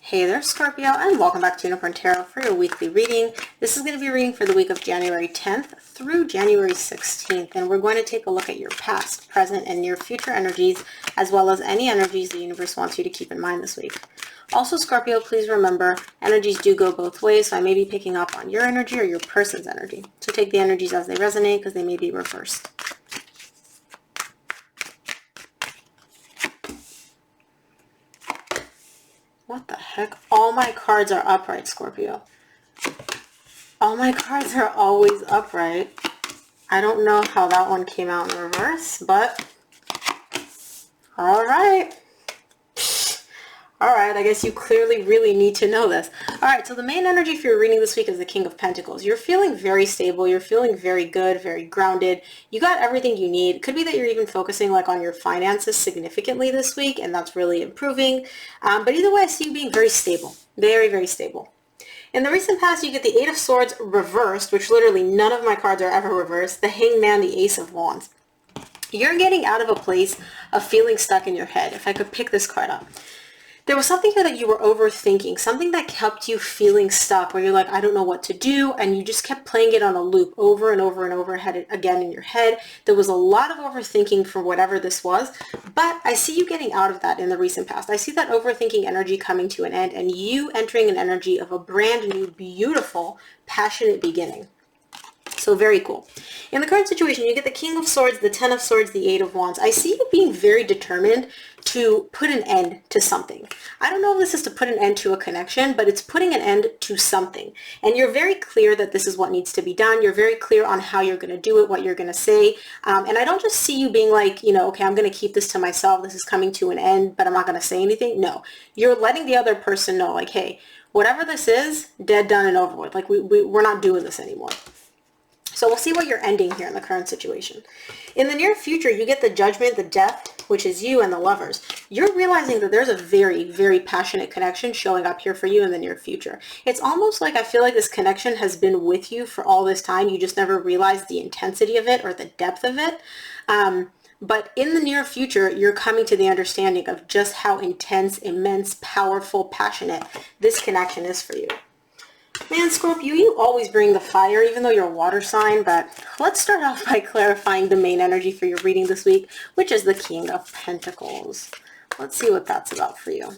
Hey there, Scorpio, and welcome back to Unicorn Tarot for your weekly reading. This is going to be a reading for the week of January 10th through January 16th, and we're going to take a look at your past, present, and near future energies, as well as any energies the universe wants you to keep in mind this week. Also, Scorpio, please remember, energies do go both ways, so I may be picking up on your energy or your person's energy. So take the energies as they resonate, because they may be reversed. What the heck? All my cards are upright, Scorpio. All my cards are always upright. I don't know how that one came out in reverse, but all right. All right, I guess you clearly really need to know this. All right, so the main energy for your reading this week is the King of Pentacles. You're feeling very stable. You're feeling very good, very grounded. You got everything you need. It could be that you're even focusing like on your finances significantly this week, and that's really improving. But either way, I see you being very stable. Very, very stable. In the recent past, you get the Eight of Swords reversed, which literally none of my cards are ever reversed. The Hangman, the Ace of Wands. You're getting out of a place of feeling stuck in your head. If I could pick this card up. There was something here that you were overthinking, something that kept you feeling stuck, where you're like, I don't know what to do, and you just kept playing it on a loop over and over and over again in your head. There was a lot of overthinking for whatever this was, but I see you getting out of that in the recent past. I see that overthinking energy coming to an end, and you entering an energy of a brand new, beautiful, passionate beginning. So very cool. In the current situation, you get the King of Swords, the Ten of Swords, the Eight of Wands. I see you being very determined to put an end to something. I don't know if this is to put an end to a connection, but it's putting an end to something. And you're very clear that this is what needs to be done. You're very clear on how you're going to do it, what you're going to say. And I don't just see you being like, okay, I'm going to keep this to myself. This is coming to an end, but I'm not going to say anything. No, you're letting the other person know, like, hey, whatever this is, dead, done, and over with. Like, we're not doing this anymore. So we'll see what you're ending here in the current situation. In the near future, you get the Judgment, the Death, which is you and the Lovers. You're realizing that there's a very, very passionate connection showing up here for you in the near future. It's almost like I feel like this connection has been with you for all this time. You just never realized the intensity of it or the depth of it. But in the near future, you're coming to the understanding of just how intense, immense, powerful, passionate this connection is for you. Man, Scorpio, you always bring the fire, even though you're a water sign, but let's start off by clarifying the main energy for your reading this week, which is the King of Pentacles. Let's see what that's about for you.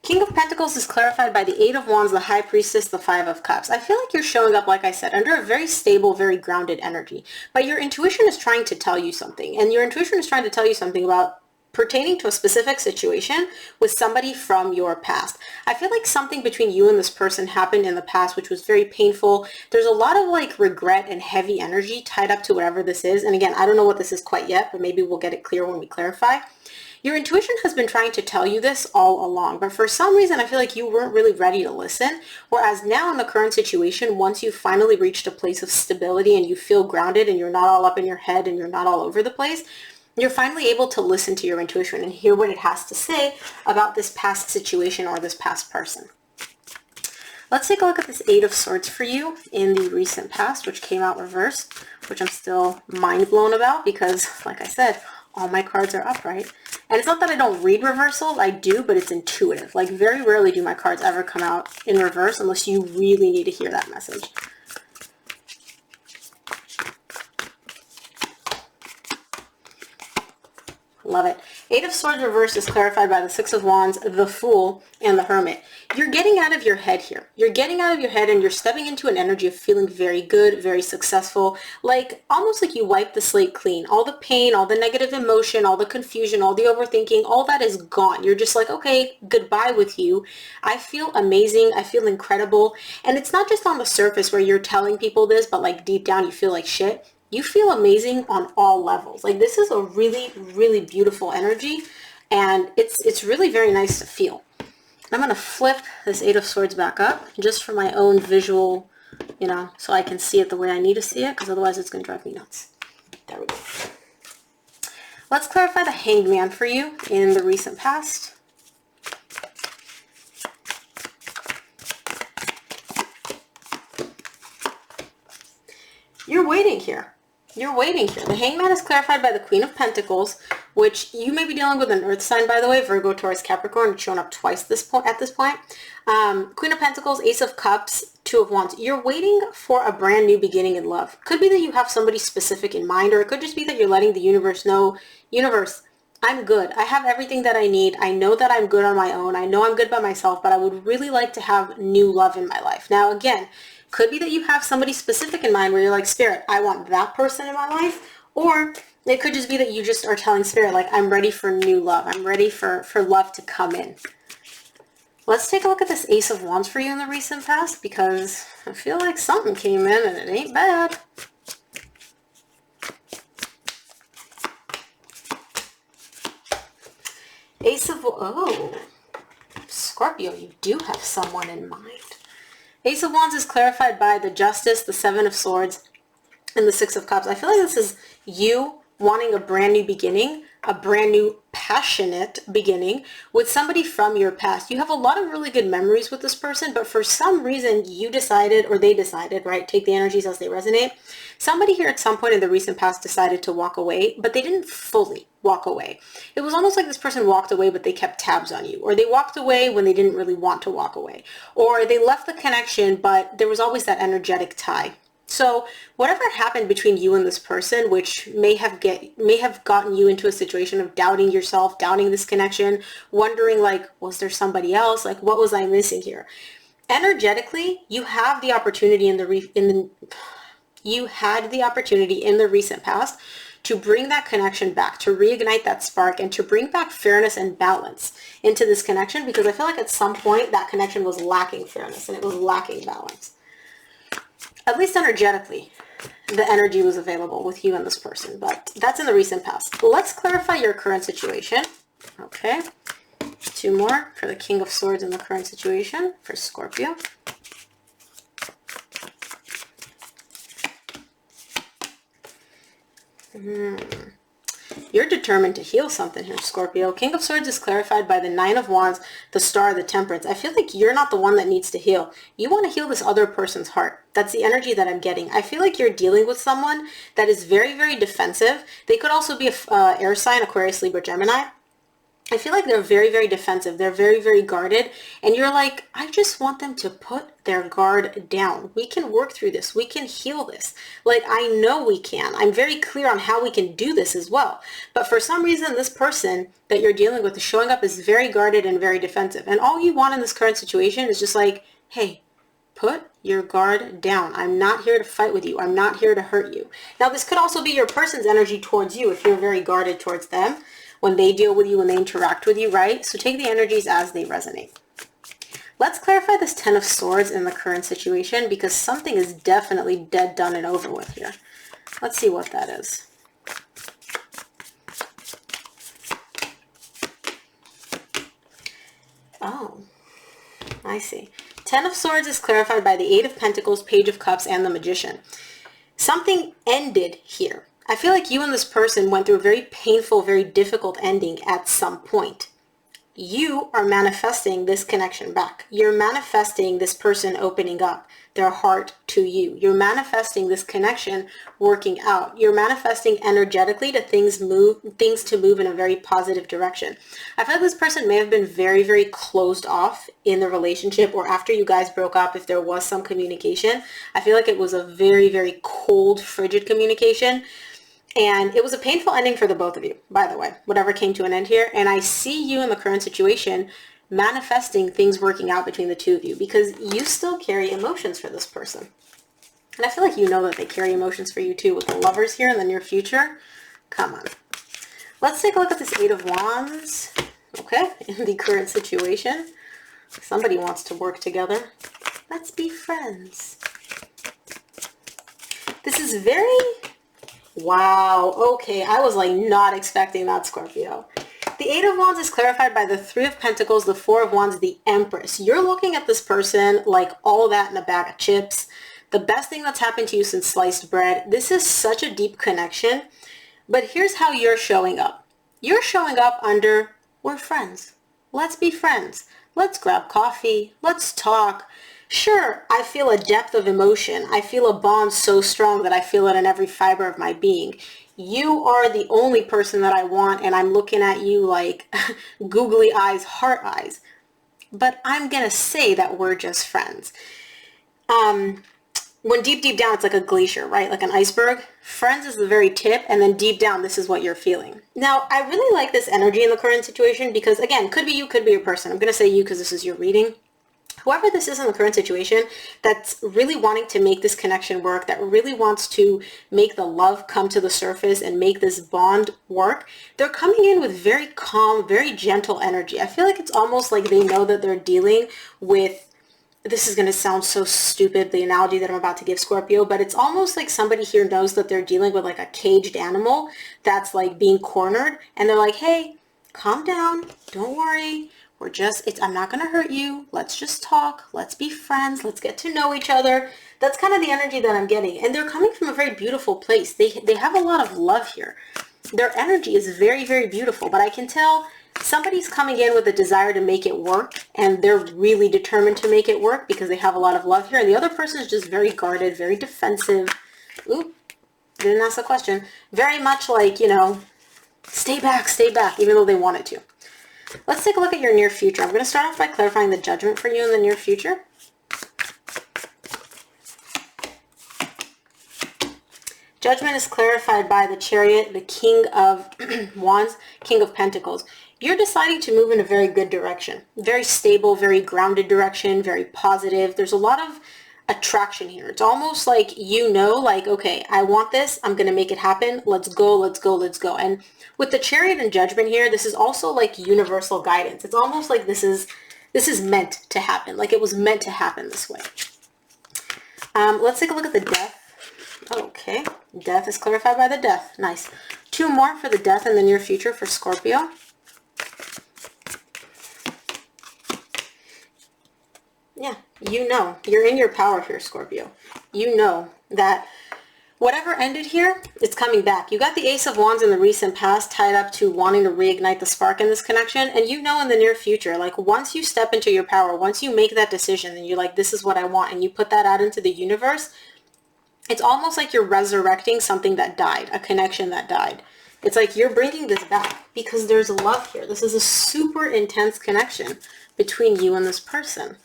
King of Pentacles is clarified by the Eight of Wands, the High Priestess, the Five of Cups. I feel like you're showing up, like I said, under a very stable, very grounded energy, but your intuition is trying to tell you something, and your intuition is trying to tell you something about pertaining to a specific situation with somebody from your past. I feel like something between you and this person happened in the past, which was very painful. There's a lot of like regret and heavy energy tied up to whatever this is. And again, I don't know what this is quite yet, but maybe we'll get it clear when we clarify. Your intuition has been trying to tell you this all along, but for some reason, I feel like you weren't really ready to listen. Whereas now in the current situation, once you've finally reached a place of stability and you feel grounded and you're not all up in your head and you're not all over the place, you're finally able to listen to your intuition and hear what it has to say about this past situation or this past person. Let's take a look at this Eight of Swords for you in the recent past, which came out reversed, which I'm still mind blown about because, like I said, all my cards are upright. And it's not that I don't read reversals, I do, but it's intuitive. Like, very rarely do my cards ever come out in reverse unless you really need to hear that message. Love it. Eight of Swords reversed is clarified by the Six of Wands, the Fool, and the Hermit. You're getting out of your head here. You're getting out of your head and you're stepping into an energy of feeling very good, very successful, like almost like you wiped the slate clean. All the pain, all the negative emotion, all the confusion, all the overthinking, all that is gone. You're just like, okay, goodbye with you. I feel amazing. I feel incredible. And it's not just on the surface where you're telling people this, but like deep down you feel like shit. You feel amazing on all levels. Like, this is a really, really beautiful energy, and it's really very nice to feel. I'm going to flip this Eight of Swords back up just for my own visual, so I can see it the way I need to see it, because otherwise it's going to drive me nuts. There we go. Let's clarify the Hanged Man for you in the recent past. You're waiting here. You're waiting here. The Hangman is clarified by the Queen of Pentacles, which you may be dealing with an earth sign, by the way, Virgo, Taurus, Capricorn. It's shown up twice at this point. Queen of Pentacles, Ace of Cups, Two of Wands. You're waiting for a brand new beginning in love. Could be that you have somebody specific in mind, or it could just be that you're letting the universe know, universe, I'm good. I have everything that I need. I know that I'm good on my own. I know I'm good by myself, but I would really like to have new love in my life. Now, again, could be that you have somebody specific in mind where you're like, Spirit, I want that person in my life. Or it could just be that you just are telling Spirit, like, I'm ready for new love. I'm ready for love to come in. Let's take a look at this Ace of Wands for you in the recent past, because I feel like something came in and it ain't bad. Ace of... Oh, Scorpio, you do have someone in mind. Ace of Wands is clarified by the Justice, the Seven of Swords, and the Six of Cups. I feel like this is you wanting a brand new beginning, a brand new passionate beginning with somebody from your past. You have a lot of really good memories with this person, but for some reason you decided, or they decided, right? Take the energies as they resonate. Somebody here at some point in the recent past decided to walk away, but they didn't fully walk away. It was almost like this person walked away, but they kept tabs on you, or they walked away when they didn't really want to walk away, or they left the connection, but there was always that energetic tie. So whatever happened between you and this person, which may have gotten you into a situation of doubting yourself, doubting this connection, wondering like, was there somebody else? Like, what was I missing here? Energetically, you have the opportunity you had the opportunity in the recent past to bring that connection back, to reignite that spark, and to bring back fairness and balance into this connection, because I feel like at some point that connection was lacking fairness and it was lacking balance. At least energetically, the energy was available with you and this person, but that's in the recent past. Let's clarify your current situation. Okay, 2 more for the King of Swords in the current situation for Scorpio. You're determined to heal something here, Scorpio. King of Swords is clarified by the Nine of Wands, the Star, the Temperance. I feel like you're not the one that needs to heal. You want to heal this other person's heart. That's the energy that I'm getting. I feel like you're dealing with someone that is very, very defensive. They could also be a air sign, Aquarius, Libra, Gemini. I feel like they're very, very defensive. They're very, very guarded. And you're like, I just want them to put their guard down. We can work through this. We can heal this. Like, I know we can. I'm very clear on how we can do this as well. But for some reason, this person that you're dealing with is showing up as very guarded and very defensive. And all you want in this current situation is just like, hey, put your guard down. I'm not here to fight with you. I'm not here to hurt you. Now, this could also be your person's energy towards you if you're very guarded towards them, when they deal with you, when they interact with you, right? So take the energies as they resonate. Let's clarify this Ten of Swords in the current situation, because something is definitely dead, done, and over with here. Let's see what that is. Oh, I see. Ten of Swords is clarified by the Eight of Pentacles, Page of Cups, and the Magician. Something ended here. I feel like you and this person went through a very painful, very difficult ending at some point. You are manifesting this connection back. You're manifesting this person opening up their heart to you. You're manifesting this connection working out. You're manifesting energetically to things to move in a very positive direction. I feel like this person may have been very, very closed off in the relationship, or after you guys broke up, if there was some communication. I feel like it was a very, very cold, frigid communication. And it was a painful ending for the both of you, by the way, whatever came to an end here. And I see you in the current situation manifesting things working out between the two of you, because you still carry emotions for this person. And I feel like you know that they carry emotions for you too, with the Lovers here in the near future. Come on. Let's take a look at this Eight of Wands, okay, in the current situation. Somebody wants to work together. Let's be friends. This is very... Wow, okay, I was like not expecting that, Scorpio. The Eight of Wands is clarified by the Three of Pentacles, the Four of Wands, the Empress. You're looking at this person like all that in a bag of chips. The best thing that's happened to you since sliced bread. This is such a deep connection. But here's how you're showing up. You're showing up under, we're friends. Let's be friends. Let's grab coffee. Let's talk. Sure, I feel a depth of emotion. I feel a bond so strong that I feel it in every fiber of my being. You are the only person that I want, and I'm looking at you like googly eyes, heart eyes. But I'm going to say that we're just friends. When deep down, it's like a glacier, right? Like an iceberg. Friends is the very tip, and then deep down, this is what you're feeling. Now, I really like this energy in the current situation because, again, could be you, could be your person. I'm going to say you because this is your reading. Whoever this is in the current situation that's really wanting to make this connection work, that really wants to make the love come to the surface and make this bond work, they're coming in with very calm, very gentle energy. I feel like it's almost like they know that they're dealing with, this is going to sound so stupid, the analogy that I'm about to give, Scorpio, but it's almost like somebody here knows that they're dealing with like a caged animal that's like being cornered, and they're like, hey, calm down, don't worry. I'm not going to hurt you. Let's just talk. Let's be friends. Let's get to know each other. That's kind of the energy that I'm getting. And they're coming from a very beautiful place. They have a lot of love here. Their energy is very, very beautiful. But I can tell somebody's coming in with a desire to make it work. And they're really determined to make it work because they have a lot of love here. And the other person is just very guarded, very defensive. Oop, didn't ask a question. Very much like, you know, stay back, even though they wanted to. Let's take a look at your near future. I'm going to start off by clarifying the judgment for you in the near future. Judgment is clarified by the Chariot, the King of Wands, King of Pentacles. You're deciding to move in a very good direction. Very stable, very grounded direction, very positive. There's a lot of attraction here. It's almost like you know, like, okay, I want this. I'm going to make it happen. Let's go, let's go, let's go. And with the Chariot and Judgment here, this is also like universal guidance. It's almost like this is meant to happen. Like it was meant to happen this way. Let's take a look at the Death. Okay, Death is clarified by the Death. Nice. 2 more for the Death in the near future for Scorpio. Yeah, you know, you're in your power here, Scorpio. You know that whatever ended here, it's coming back. You got the Ace of Wands in the recent past tied up to wanting to reignite the spark in this connection. And you know in the near future, like once you step into your power, once you make that decision and you're like, this is what I want, and you put that out into the universe, it's almost like you're resurrecting something that died, a connection that died. It's like you're bringing this back because there's love here. This is a super intense connection between you and this person.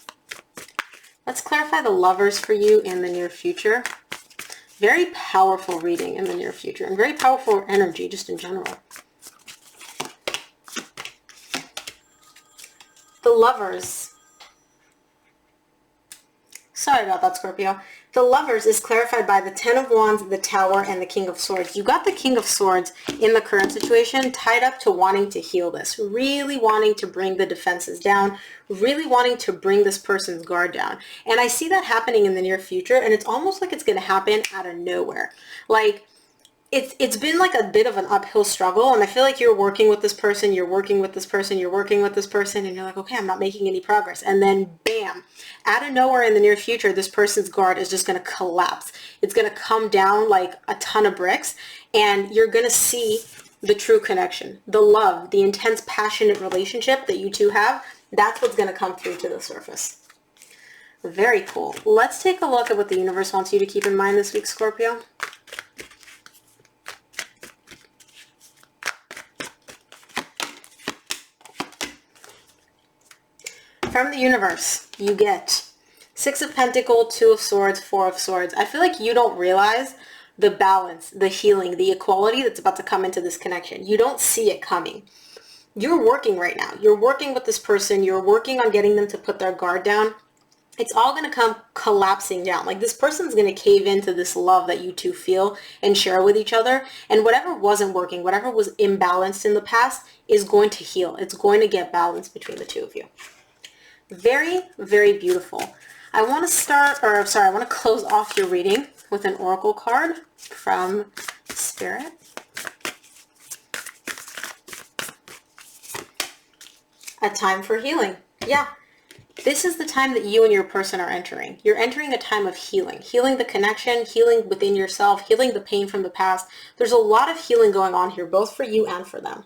Let's clarify the Lovers for you in the near future. Very powerful reading in the near future and very powerful energy just in general. The Lovers. Sorry about that, Scorpio. The Lovers is clarified by the 10 of Wands, the Tower, and the King of Swords. You got the King of Swords in the current situation tied up to wanting to heal this, really wanting to bring the defenses down, really wanting to bring this person's guard down. And I see that happening in the near future, and it's almost like it's going to happen out of nowhere. Like, it's been like a bit of an uphill struggle, and I feel like you're working with this person, you're working with this person, you're working with this person, and you're like, okay, I'm not making any progress. And then, bam, out of nowhere in the near future, this person's guard is just going to collapse. It's going to come down like a ton of bricks, and you're going to see the true connection, the love, the intense, passionate relationship that you two have. That's what's going to come through to the surface. Very cool. Let's take a look at what the universe wants you to keep in mind this week, Scorpio. From the universe, you get 6 of Pentacles, 2 of Swords, 4 of Swords. I feel like you don't realize the balance, the healing, the equality that's about to come into this connection. You don't see it coming. You're working right now. You're working with this person. You're working on getting them to put their guard down. It's all going to come collapsing down. Like this person's going to cave into this love that you two feel and share with each other. And whatever wasn't working, whatever was imbalanced in the past is going to heal. It's going to get balanced between the two of you. Very, very beautiful. I want to close off your reading with an oracle card from Spirit. A time for healing. Yeah. This is the time that you and your person are entering. You're entering a time of healing. Healing the connection, healing within yourself, healing the pain from the past. There's a lot of healing going on here, both for you and for them.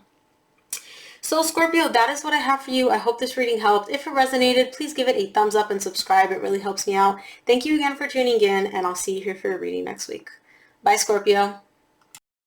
So Scorpio, that is what I have for you. I hope this reading helped. If it resonated, please give it a thumbs up and subscribe. It really helps me out. Thank you again for tuning in, and I'll see you here for a reading next week. Bye, Scorpio.